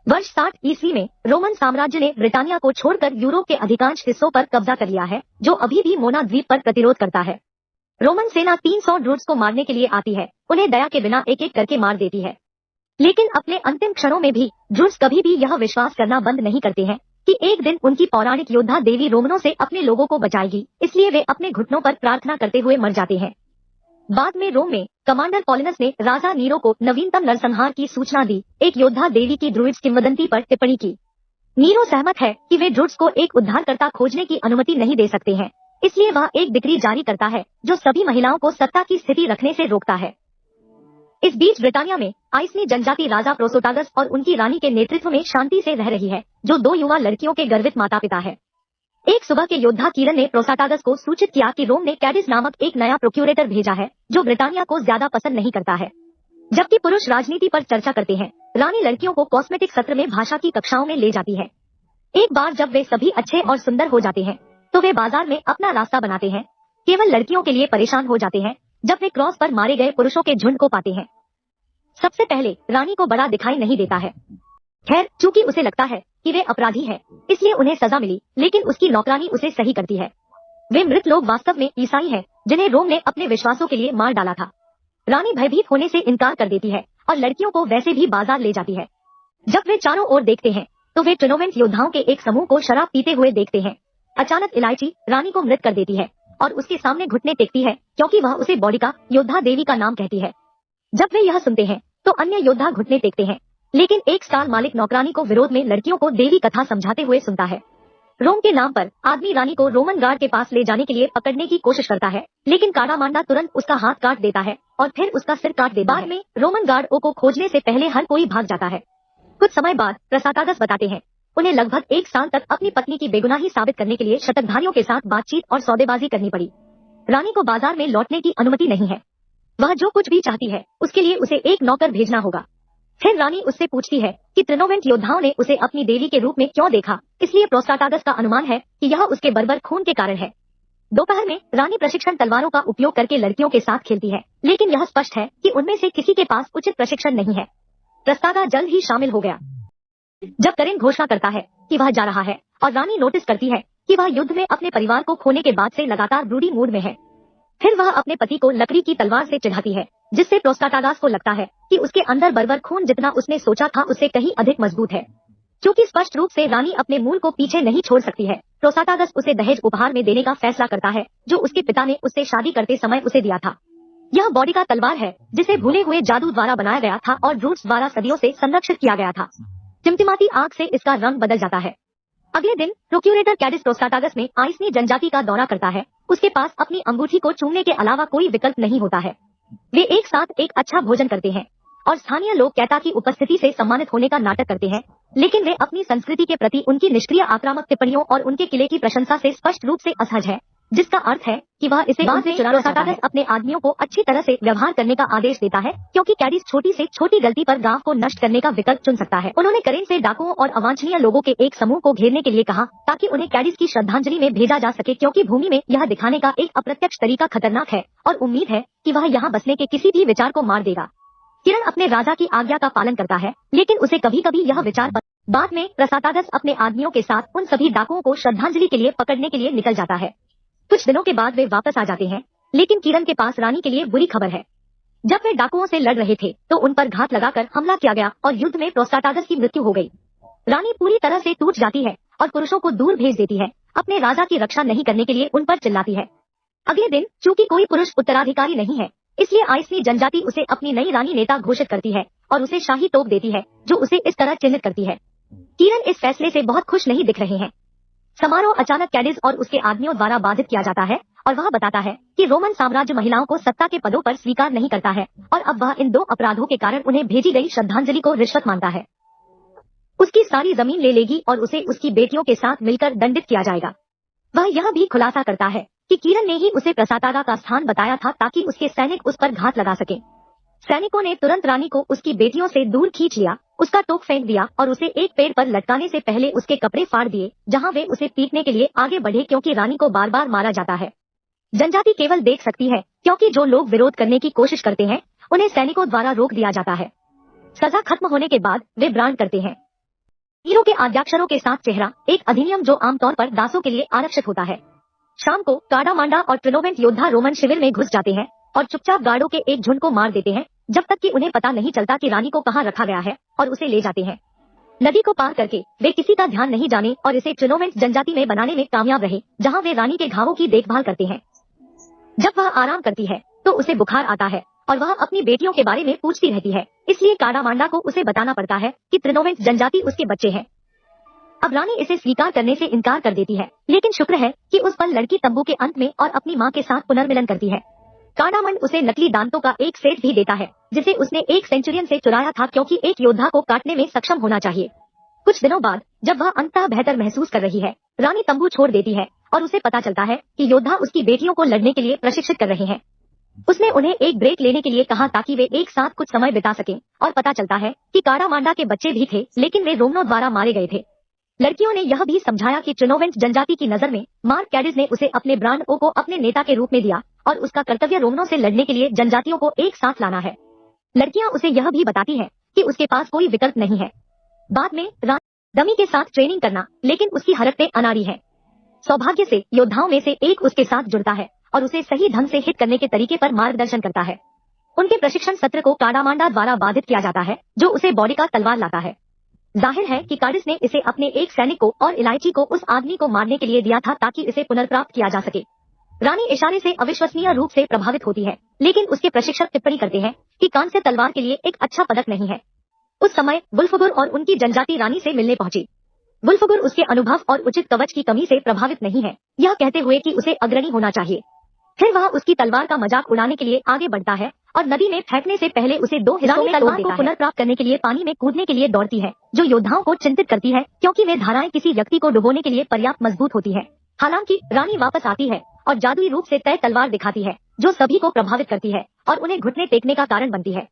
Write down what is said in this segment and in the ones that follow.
वर्ष 60 ईस्वी में रोमन साम्राज्य ने ब्रिटानिया को छोड़कर यूरोप के अधिकांश हिस्सों पर कब्जा कर लिया है, जो अभी भी मोना द्वीप पर प्रतिरोध करता है। रोमन सेना 300 ड्रूट्स को मारने के लिए आती है, उन्हें दया के बिना एक एक करके मार देती है। लेकिन अपने अंतिम क्षणों में भी ड्रूट्स कभी भी यह विश्वास करना बंद नहीं करते हैं कि एक दिन उनकी पौराणिक योद्धा देवी रोमनों से अपने लोगों को बचाएगी, इसलिए वे अपने घुटनों पर प्रार्थना करते हुए मर जाते हैं। बाद में रोम में कमांडर पॉलिनस ने राजा नीरो को नवीनतम नरसंहार की सूचना दी। एक योद्धा देवी की ड्रूइड्स किंवदंती पर टिप्पणी की। नीरो सहमत है कि वे ड्रूट्स को एक उद्धारकर्ता खोजने की अनुमति नहीं दे सकते हैं, इसलिए वह एक डिक्री जारी करता है जो सभी महिलाओं को सत्ता की स्थिति रखने से रोकता है। इस बीच ब्रिटानिया में आइसनी जनजाति राजा प्रोसोटागस और उनकी रानी के नेतृत्व में शांति से रह रही है, जो 2 युवा लड़कियों के गर्वित माता पिता है। एक सुबह के योद्धा कीरन ने प्रोसाटागस को सूचित किया कि रोम ने कैडिस नामक एक नया प्रोक्यूरेटर भेजा है, जो ब्रिटानिया को ज्यादा पसंद नहीं करता है। जबकि पुरुष राजनीति पर चर्चा करते हैं, रानी लड़कियों को कॉस्मेटिक सत्र में भाषा की कक्षाओं में ले जाती है। एक बार जब वे सभी अच्छे और सुंदर हो जाते हैं, तो वे बाजार में अपना रास्ता बनाते हैं। केवल लड़कियों के लिए परेशान हो जाते हैं जब वे क्रॉस पर मारे गए पुरुषों के झुंड को पाते हैं। सबसे पहले रानी को बड़ा दिखाई नहीं देता है। खैर, चूंकि उसे लगता है कि वे अपराधी हैं, इसलिए उन्हें सजा मिली, लेकिन उसकी नौकरानी उसे सही करती है। वे मृत लोग वास्तव में ईसाई हैं, जिन्हें रोम ने अपने विश्वासों के लिए मार डाला था। रानी भयभीत होने से इनकार कर देती है और लड़कियों को वैसे भी बाजार ले जाती है। जब वे चारों ओर देखते हैं, तो वे ट्रिनोवेंट योद्धाओं के एक समूह को शराब पीते हुए देखते हैं। अचानक इलायची रानी को मृत कर देती है और उसके सामने घुटने टेकती है, क्योंकि वह उसे बॉडिका योद्धा देवी का नाम कहती है। जब वे यह सुनते हैं, तो अन्य योद्धा घुटने टेकते हैं, लेकिन एक स्टाल मालिक नौकरानी को विरोध में लड़कियों को देवी कथा समझाते हुए सुनता है। रोम के नाम पर आदमी रानी को रोमन गार्ड के पास ले जाने के लिए पकड़ने की कोशिश करता है, लेकिन कारामांडा तुरंत उसका हाथ काट देता है और फिर उसका सिर काट देता है। बाद में रोमन गार्ड को खोजने से पहले हर कोई भाग जाता है। कुछ समय बाद प्रसाटागस बताते हैं, उन्हें लगभग 1 साल तक अपनी पत्नी की बेगुनाही साबित करने के लिए शतकधारियों के साथ बातचीत और सौदेबाजी करनी पड़ी। रानी को बाजार में लौटने की अनुमति नहीं है। वह जो कुछ भी चाहती है, उसके लिए उसे एक नौकर भेजना होगा। फिर रानी उससे पूछती है कि ट्रिनोवेंट योद्धाओं ने उसे अपनी देवी के रूप में क्यों देखा, इसलिए प्रोस्टाटागस का अनुमान है कि यह उसके बर्बर खून के कारण है। दोपहर में रानी प्रशिक्षण तलवारों का उपयोग करके लड़कियों के साथ खेलती है, लेकिन यह स्पष्ट है कि उनमें से किसी के पास उचित प्रशिक्षण नहीं है। प्रस्तागा जल्द ही शामिल हो गया। जब करेन घोषणा करता है कि वह जा रहा है और रानी नोटिस करती है कि वह युद्ध में अपने परिवार को खोने के बाद से लगातार ब्रूडी मूड में है। फिर वह अपने पति को लकड़ी की तलवार से चिढ़ाती है, जिससे प्रोस्टाटागस को लगता है कि उसके अंदर बर्बर खून जितना उसने सोचा था उससे कहीं अधिक मजबूत है। क्योंकि स्पष्ट रूप से रानी अपने मूल को पीछे नहीं छोड़ सकती है, प्रोस्टाटागस उसे दहेज उपहार में देने का फैसला करता है, जो उसके पिता ने उससे शादी करते समय उसे दिया था। यह बॉडिका तलवार है, जिसे भूले हुए जादू द्वारा बनाया गया था और ड्रूट्स द्वारा सदियों से संरक्षित किया गया था। टिमटिमाती आग से इसका रंग बदल जाता है। अगले दिन प्रोक्यूरेटर कैडिस प्रोस्टाटागस में आइसनी जनजाति का दौरा करता है। उसके पास अपनी अंगूठी को चूमने के अलावा कोई विकल्प नहीं होता है। वे एक साथ एक अच्छा भोजन करते हैं और स्थानीय लोग कैटा की उपस्थिति से सम्मानित होने का नाटक करते हैं, लेकिन वे अपनी संस्कृति के प्रति उनकी निष्क्रिय आक्रामक टिप्पणियों और उनके किले की प्रशंसा से स्पष्ट रूप से असहज है, जिसका अर्थ है कि वह इसे बाद में चुराना चाहता है। अपने आदमियों को अच्छी तरह से व्यवहार करने का आदेश देता है, क्योंकि कैडिस छोटी से छोटी गलती पर गांव को नष्ट करने का विकल्प चुन सकता है। उन्होंने करेन से डाकुओं और अवांछनीय लोगों के एक समूह को घेरने के लिए कहा, ताकि उन्हें कैडिस की श्रद्धांजलि में भेजा जा सके, क्योंकि भूमि में यह दिखाने का एक अप्रत्यक्ष तरीका खतरनाक है और उम्मीद है कि वह यहाँ बसने के किसी भी विचार को मार देगा। किरण अपने राजा की आज्ञा का पालन करता है, लेकिन उसे कभी कभी यह विचार बाद में प्रसाटागस अपने आदमियों के साथ उन सभी डाकुओं को श्रद्धांजलि के लिए पकड़ने के लिए निकल जाता है। कुछ दिनों के बाद वे वापस आ जाते हैं, लेकिन किरण के पास रानी के लिए बुरी खबर है। जब वे डाकुओं से लड़ रहे थे, तो उन पर घात लगाकर हमला किया गया और युद्ध में प्रोस्टाटागस की मृत्यु हो गई। रानी पूरी तरह से टूट जाती है और पुरुषों को दूर भेज देती है, अपने राजा की रक्षा नहीं करने के लिए उन पर चिल्लाती है। अगले दिन चूंकि कोई पुरुष उत्तराधिकारी नहीं है, इसलिए आइसनी जनजाति उसे अपनी नई रानी नेता घोषित करती है और उसे शाही तोप देती है, जो उसे इस तरह चिन्हित करती है। किरण इस फैसले से बहुत खुश नहीं दिख रहे हैं। समारोह अचानक कैडिस और उसके आदमियों द्वारा बाधित किया जाता है और वह बताता है कि रोमन साम्राज्य महिलाओं को सत्ता के पदों पर स्वीकार नहीं करता है और अब वह इन 2 अपराधों के कारण उन्हें भेजी गई श्रद्धांजलि को रिश्वत मानता है। उसकी सारी जमीन ले लेगी और उसे उसकी बेटियों के साथ मिलकर दंडित किया जाएगा। वह यह भी खुलासा करता है कि किरण ने ही उसे प्रसाटागा का स्थान बताया था, ताकि उसके सैनिक उस पर घात लगा सके। सैनिकों ने तुरंत रानी को उसकी बेटियों से दूर खींच लिया, उसका टोक फेंक दिया और उसे एक पेड़ पर लटकाने से पहले उसके कपड़े फाड़ दिए, जहां वे उसे पीटने के लिए आगे बढ़े, क्योंकि रानी को बार बार मारा जाता है। जनजाति केवल देख सकती है, क्योंकि जो लोग विरोध करने की कोशिश करते हैं, उन्हें सैनिकों द्वारा रोक दिया जाता है। सजा खत्म होने के बाद वे ब्रांड करते हैं। हीरो के आद्याक्षरों के साथ चेहरा, एक अधिनियम जो आमतौर पर दासों के लिए आरक्षित होता है। शाम को काडामांडा और ट्रिनोवेंट योद्धा रोमन शिविर में घुस जाते हैं और चुपचाप गार्डों के एक झुंड को मार देते हैं, जब तक कि उन्हें पता नहीं चलता कि रानी को कहाँ रखा गया है, और उसे ले जाते हैं। नदी को पार करके वे किसी का ध्यान नहीं जाने और इसे ट्रिनोवेंट जनजाति में बनाने में कामयाब रहे, जहाँ वे रानी के घावों की देखभाल करते हैं। जब वह आराम करती है तो उसे बुखार आता है और वह अपनी बेटियों के बारे में पूछती रहती है, इसलिए काडामांडा को उसे बताना पड़ता है कि ट्रिनोवेंट जनजाति उसके बच्चे हैं। अब रानी इसे स्वीकार करने से इनकार कर देती है, लेकिन शुक्र है कि उस पल लड़की तंबू के अंत में और अपनी माँ के साथ पुनर्मिलन करती है। काडामंड उसे नकली दांतों का एक सेट भी देता है, जिसे उसने एक सेंचुरियन से चुराया था, क्योंकि एक योद्धा को काटने में सक्षम होना चाहिए। कुछ दिनों बाद जब वह अंततः बेहतर महसूस कर रही है, रानी तंबू छोड़ देती है और उसे पता चलता है कि योद्धा उसकी बेटियों को लड़ने के लिए प्रशिक्षित कर रहे हैं। उसने उन्हें एक ब्रेक लेने के लिए कहा ताकि वे एक साथ कुछ समय बिता सकें, और पता चलता है कि काडामांडा के बच्चे भी थे, लेकिन वे रोमनों द्वारा मारे गए थे। लड़कियों ने यह भी समझाया कि ट्रिनोवेंट जनजाति की नजर में मार्क कैडिस ने उसे अपने ब्रांड ओ को अपने नेता के रूप में दिया और उसका कर्तव्य रोमनों से लड़ने के लिए जनजातियों को एक साथ लाना है। लड़कियां उसे यह भी बताती हैं कि उसके पास कोई विकल्प नहीं है। बाद में डमी के साथ ट्रेनिंग करना, लेकिन उसकी हरकतें अनाड़ी हैं। सौभाग्य से योद्धाओं में से एक उसके साथ जुड़ता है और उसे सही ढंग से हिट करने के तरीके पर मार्गदर्शन करता है। उनके प्रशिक्षण सत्र को काडामांडा द्वारा बाधित किया जाता है, जो उसे बॉडी का तलवार लाता है। जाहिर है कि काडिस ने इसे अपने एक सैनिक को और इलायची को उस आदमी को मारने के लिए दिया था ताकि इसे पुनर्प्राप्त किया जा सके। रानी इशारे से अविश्वसनीय रूप से प्रभावित होती है, लेकिन उसके प्रशिक्षक टिप्पणी करते हैं कि कांस्य तलवार के लिए एक अच्छा पदक नहीं है। उस समय वुल्फगुर और उनकी जनजाति रानी से मिलने पहुंची। वुल्फगुर उसके अनुभव और उचित कवच की कमी से प्रभावित नहीं है, यह कहते हुए कि उसे अग्रणी होना चाहिए। फिर वह उसकी तलवार का मजाक उड़ाने के लिए आगे बढ़ता है और नदी में फेंकने से पहले उसे दो हिस्सों में तलवार को पुनर्प्राप्त करने के लिए पानी में कूदने के लिए दौड़ती है, जो योद्धाओं को चिंतित करती है, क्योंकि वे धाराएं किसी व्यक्ति को डुबोने के लिए पर्याप्त मजबूत होती है। हालांकि रानी वापस आती है और जादुई रूप से तय तलवार दिखाती है, जो सभी को प्रभावित करती है और उन्हें घुटने टेकने का कारण बनती है।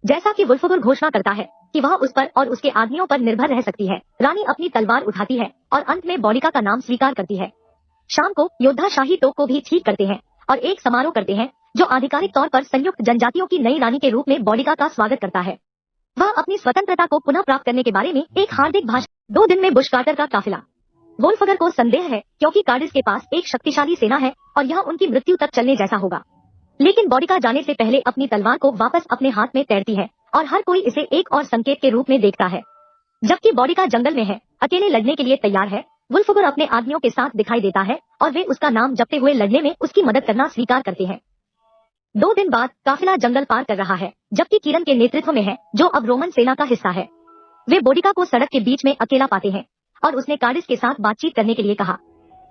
जैसा कि वुल्फगुर घोषणा करता है कि वह उस पर और उसके आदमियों पर निर्भर रह सकती है, रानी अपनी तलवार उठाती है और अंत में बॉडिका का नाम स्वीकार करती है। शाम को योद्धा शाही टोक को भी ठीक करते हैं और एक समारोह करते हैं, जो आधिकारिक तौर पर संयुक्त जनजातियों की नई रानी के रूप में बॉडिका का स्वागत करता है। वह अपनी स्वतंत्रता को पुनः प्राप्त करने के बारे में एक हार्दिक भाषण। 2 दिन में बुश कार्टर का काफिला। वुल्फगर को संदेह है क्योंकि कार्डिस के पास एक शक्तिशाली सेना है और यह उनकी मृत्यु तक चलने जैसा होगा, लेकिन बॉडिका जाने से पहले अपनी तलवार को वापस अपने हाथ में तैरती है और हर कोई इसे एक और संकेत के रूप में देखता है। जबकि बॉडिका जंगल में है, अकेले लड़ने के लिए तैयार है, वुल्फगर अपने आदमियों के साथ दिखाई देता है और वे उसका नाम जपते हुए लड़ने में उसकी मदद करना स्वीकार करते हैं। 2 दिन बाद काफिला जंगल पार कर रहा है, जबकि किरण के नेतृत्व में है, जो अब रोमन सेना का हिस्सा है। वे बॉडिका को सड़क के बीच में अकेला पाते हैं और उसने कार्डिस के साथ बातचीत करने के लिए कहा।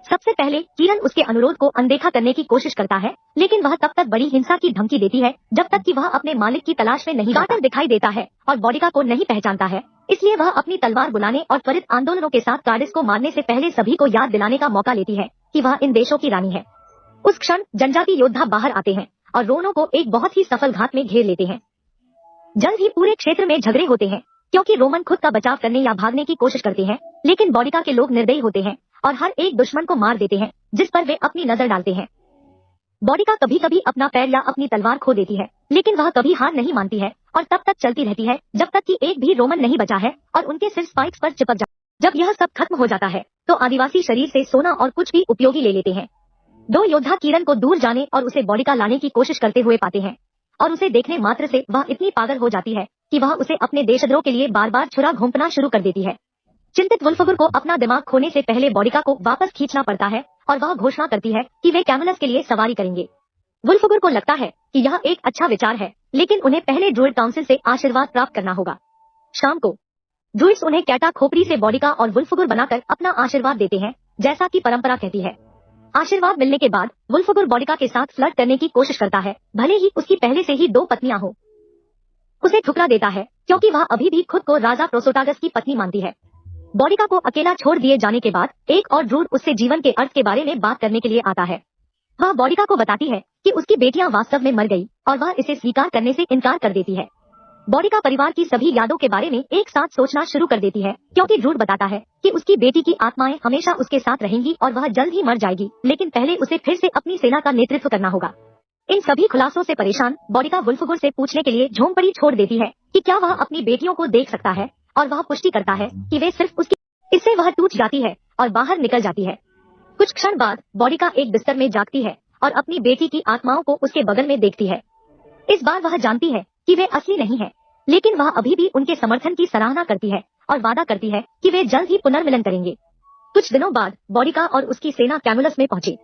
सबसे पहले किरण उसके अनुरोध को अनदेखा करने की कोशिश करता है, लेकिन वह तब तक बड़ी हिंसा की धमकी देती है जब तक कि वह अपने मालिक की तलाश में नहीं। कार्टर दिखाई देता है और बॉडिका को नहीं पहचानता है, इसलिए वह अपनी तलवार बुलाने और त्वरित आंदोलनों के साथ कार्डिस को मारने से पहले सभी को याद दिलाने का मौका लेती है कि वह इन देशों की रानी है। उस क्षण जनजाति योद्धा बाहर आते हैं और रोनो को एक बहुत ही सफल घात में घेर लेते हैं। जल्द ही पूरे क्षेत्र में झगड़े होते हैं, क्योंकि रोमन खुद का बचाव करने या भागने की कोशिश करते हैं, लेकिन बॉडिका के लोग निर्दयी होते हैं और हर एक दुश्मन को मार देते हैं जिस पर वे अपनी नजर डालते हैं। बॉडिका कभी कभी अपना पैर या अपनी तलवार खो देती है, लेकिन वह कभी हार नहीं मानती है और तब तक चलती रहती है जब तक कि एक भी रोमन नहीं बचा है और उनके सिर स्पाइक्स पर चिपक जाता। जब यह सब खत्म हो जाता है तो आदिवासी शरीर से सोना और कुछ भी उपयोगी ले लेते हैं। 2 योद्धा किरण को दूर जाने और उसे बॉडिका लाने की कोशिश करते हुए पाते हैं और उसे देखने मात्र से वह इतनी पागल हो जाती है कि वह उसे अपने देशद्रोह के लिए बार बार छुरा घोंपना शुरू कर देती है। चिंतित वुल्फगर को अपना दिमाग खोने से पहले बॉडिका को वापस खींचना पड़ता है और वह घोषणा करती है कि वे कैमलस के लिए सवारी करेंगे। वुल्फगर को लगता है कि यह एक अच्छा विचार है, लेकिन उन्हें पहले ड्रूइड काउंसिल से आशीर्वाद प्राप्त करना होगा। शाम को ड्रूइड्स उन्हें कैटा खोपड़ी से बॉडिका और वुल्फगर बनाकर अपना आशीर्वाद देते हैं, जैसा कि परंपरा कहती है। आशीर्वाद मिलने के बाद वुल्फगर बॉडिका के साथ फ्लर्ट करने की कोशिश करता है, भले ही उसकी पहले से ही 2 पत्नियां हो। उसे ठुकरा देता है क्योंकि वह अभी भी खुद को राजा प्रोसोटागस की पत्नी मानती है। बॉडिका को अकेला छोड़ दिए जाने के बाद एक और ड्रूड उससे जीवन के अर्थ के बारे में बात करने के लिए आता है। वह बॉडिका को बताती है कि उसकी बेटियां वास्तव में मर गई और वह इसे स्वीकार करने से इनकार कर देती है। बॉडिका परिवार की सभी यादों के बारे में एक साथ सोचना शुरू कर देती है, क्योंकि ड्रूड बताता है कि उसकी बेटी की आत्माएं हमेशा उसके साथ रहेंगी और वह जल्द ही मर जाएगी, लेकिन पहले उसे फिर से अपनी सेना का नेतृत्व करना होगा। इन सभी खुलासों से परेशान बॉडिका वुल्फगर से पूछने के लिए झोंपड़ी छोड़ देती है कि क्या वह अपनी बेटियों को देख सकता है और वह पुष्टि करता है कि वे सिर्फ उसकी, इससे वह टूट जाती है और बाहर निकल जाती है। कुछ क्षण बाद बॉडिका एक बिस्तर में जागती है और अपनी बेटी की आत्माओं को उसके बगल में देखती है। इस बार वह जानती है कि वे असली नहीं है, लेकिन वह अभी भी उनके समर्थन की सराहना करती है और वादा करती है कि वे जल्द ही पुनर्मिलन करेंगे। कुछ दिनों बाद बॉडिका और उसकी सेना कैमुलस में पहुंची।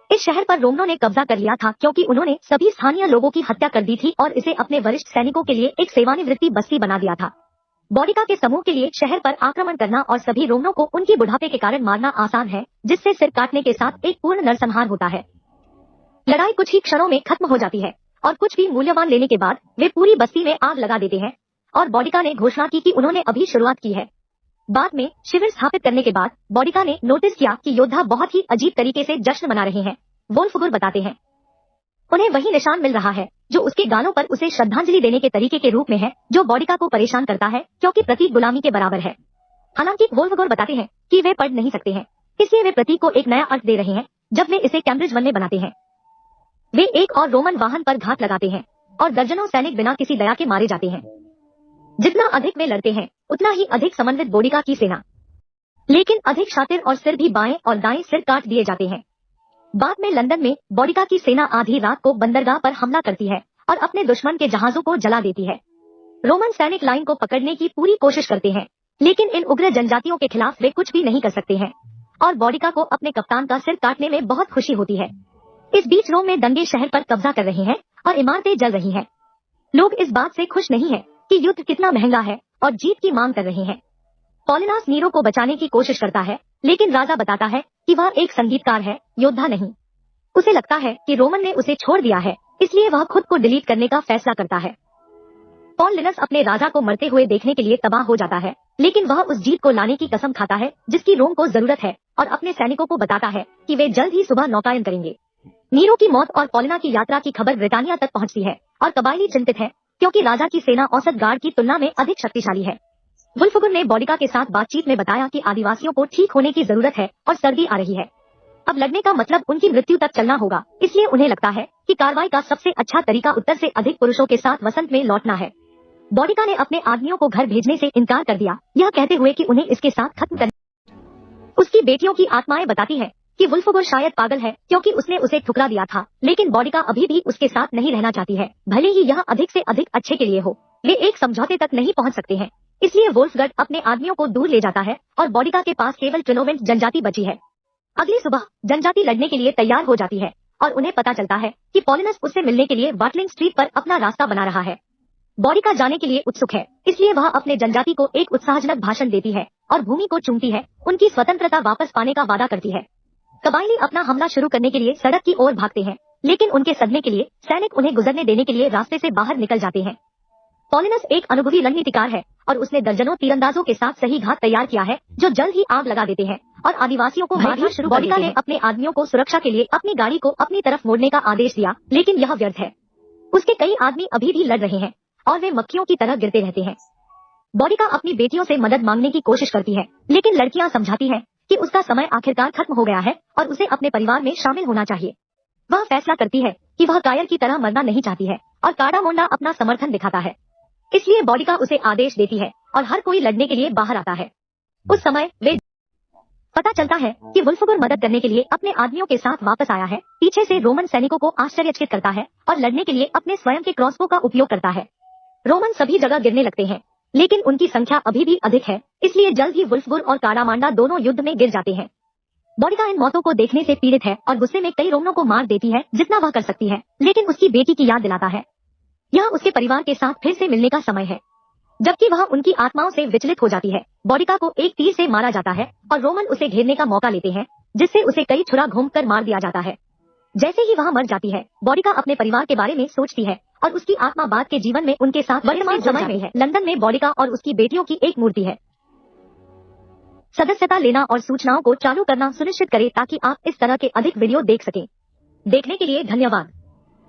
इस शहर पर रोमनों ने कब्जा कर लिया था क्योंकि उन्होंने सभी स्थानीय लोगों की हत्या कर दी थी और इसे अपने वरिष्ठ सैनिकों के लिए एक सेवानिवृत्ति बस्ती बना दिया था। बॉडिका के समूह के लिए शहर पर आक्रमण करना और सभी रोमनों को उनकी बुढ़ापे के कारण मारना आसान है, जिससे सिर काटने के साथ एक पूर्ण नरसंहार होता है। लड़ाई कुछ ही क्षणों में खत्म हो जाती है और कुछ भी मूल्यवान लेने के बाद वे पूरी बस्ती में आग लगा देते हैं और बॉडिका ने घोषणा की कि उन्होंने अभी शुरुआत की है। बाद में शिविर स्थापित करने के बाद बॉडिका ने नोटिस किया कि योद्धा बहुत ही अजीब तरीके से जश्न मना रहे हैं। वोल्फगुर बताते हैं उन्हें वही निशान मिल रहा है जो उसके गालों पर उसे श्रद्धांजलि देने के तरीके के रूप में है, जो बॉडिका को परेशान करता है क्योंकि प्रतीक गुलामी के बराबर है। हालांकि वोल्फगुर बताते हैं कि वे पढ़ नहीं सकते हैं, इसलिए वे प्रतीक को एक नया अर्थ दे रहे हैं जब वे इसे कैम्ब्रिज वन में बनाते हैं। वे एक और रोमन वाहन पर घात लगाते हैं और दर्जनों सैनिक बिना किसी दया के मारे जाते हैं। जितना अधिक वे लड़ते हैं उतना ही अधिक समन्वित बॉडिका की सेना, लेकिन अधिक शातिर और सिर भी बाएं और दाएं सिर काट दिए जाते हैं। बाद में लंदन में बॉडिका की सेना आधी रात को बंदरगाह पर हमला करती है और अपने दुश्मन के जहाजों को जला देती है। रोमन सैनिक लाइन को पकड़ने की पूरी कोशिश करते हैं, लेकिन इन उग्र जनजातियों के खिलाफ वे कुछ भी नहीं कर सकते हैं और बॉडिका को अपने कप्तान का सिर काटने में बहुत खुशी होती है। इस बीच रोम में दंगे शहर पर कब्जा कर रहे हैं और इमारतें जल रही हैं। लोग इस बात से खुश नहीं हैं कि युद्ध कितना महंगा है और जीत की मांग कर रहे हैं। पॉलिनास नीरो को बचाने की कोशिश करता है, लेकिन राजा बताता है कि वह एक संगीतकार है, योद्धा नहीं। उसे लगता है कि रोमन ने उसे छोड़ दिया है, इसलिए वह खुद को डिलीट करने का फैसला करता है। पॉलिनस अपने राजा को मरते हुए देखने के लिए तबाह हो जाता है, लेकिन वह उस जीत को लाने की कसम खाता है जिसकी रोम को जरूरत है और अपने सैनिकों को बताता है कि वे जल्द ही सुबह नौकायन करेंगे। नीरो की मौत और पॉलिना की यात्रा की खबर ब्रिटानिया तक पहुंचती है और कबायली चिंतित है क्योंकि राजा की सेना औसत गार्ड की तुलना में अधिक शक्तिशाली है। वुल्फगुर ने बॉडिका के साथ बातचीत में बताया कि आदिवासियों को ठीक होने की जरूरत है और सर्दी आ रही है। अब लड़ने का मतलब उनकी मृत्यु तक चलना होगा, इसलिए उन्हें लगता है कि कार्रवाई का सबसे अच्छा तरीका उत्तर से अधिक पुरुषों के साथ वसंत में लौटना है। बॉडिका ने अपने आदमियों को घर भेजने से इनकार कर दिया, यह कहते हुए कि उन्हें इसके साथ खत्म करना। उसकी बेटियों की आत्माएं बताती है कि वुल्फगुर शायद पागल है क्योंकि उसने उसे ठुकरा दिया था, लेकिन बॉडिका अभी भी उसके साथ नहीं रहना चाहती है, भले ही यह अधिक से अधिक अच्छे के लिए हो। वे एक समझौते तक नहीं पहुंच सकते हैं, इसलिए वोल्फगर्ड अपने आदमियों को दूर ले जाता है और बॉडिका के पास केवल ट्रिनोवेंट जनजाति बची है। अगली सुबह जनजाति लड़ने के लिए तैयार हो जाती है और उन्हें पता चलता है कि पॉलिनस उससे मिलने के लिए वाटलिंग स्ट्रीट पर अपना रास्ता बना रहा है। बॉडिका जाने के लिए उत्सुक है, इसलिए वह अपने जनजाति को एक उत्साहजनक भाषण देती है और भूमि को चूमती है, उनकी स्वतंत्रता वापस पाने का वादा करती है। कबायली अपना हमला शुरू करने के लिए सड़क की ओर भागते हैं, लेकिन उनके सदमे के लिए सैनिक उन्हें गुजरने देने के लिए रास्ते से बाहर निकल जाते हैं। पॉलिनस एक अनुभवी रणनीतिकार है और उसने दर्जनों तीरंदाजों के साथ सही घात तैयार किया है जो जल्द ही आग लगा देते हैं और आदिवासियों को मारना शुरू कर देते हैं। बॉडिका ने अपने आदमियों को सुरक्षा के लिए अपनी गाड़ी को अपनी तरफ मोड़ने का आदेश दिया, लेकिन यह व्यर्थ है। उसके कई आदमी अभी भी लड़ रहे हैं और वे मक्खियों की तरह गिरते रहते हैं। बॉडिका अपनी बेटियों से मदद मांगने की कोशिश करती है, लेकिन लड़कियां समझाती हैं कि उसका समय आखिरकार खत्म हो गया है और उसे अपने परिवार में शामिल होना चाहिए। वह फैसला करती है कि वह कायर की तरह मरना नहीं चाहती है और काडामोंडा अपना समर्थन दिखाता है, इसलिए बॉडिका उसे आदेश देती है और हर कोई लड़ने के लिए बाहर आता है। उस समय वे पता चलता है कि वुल्फगुर मदद करने के लिए अपने आदमियों के साथ वापस आया है। पीछे से रोमन सैनिकों को आश्चर्यचकित करता है और लड़ने के लिए अपने स्वयं के क्रॉसबो का उपयोग करता है। रोमन सभी जगह गिरने लगते हैं, लेकिन उनकी संख्या अभी भी अधिक है, इसलिए जल्द ही वुल्फगुर और काडामांडा दोनों युद्ध में गिर जाते हैं। बॉडिका इन मौतों को देखने से पीड़ित है और गुस्से में कई रोमनों को मार देती है जितना वह कर सकती है, लेकिन उसकी बेटी की याद दिलाता है। यह उसके परिवार के साथ फिर से मिलने का समय है। जबकि वह उनकी आत्माओं से विचलित हो जाती है, बॉडिका को एक तीर से मारा जाता है और रोमन उसे घेरने का मौका लेते हैं, जिससे उसे कई छुरा घूमकर मार दिया जाता है। जैसे ही वह मर जाती है, बॉडिका अपने परिवार के बारे में सोचती है और उसकी आत्मा बाद के जीवन में उनके साथ वर्तमान समय में है। लंदन में बॉडिका और उसकी बेटियों की एक मूर्ति है। सदस्यता लेना और सूचनाओं को चालू करना सुनिश्चित करें ताकि आप इस तरह के अधिक वीडियो देख सकें। देखने के लिए धन्यवाद।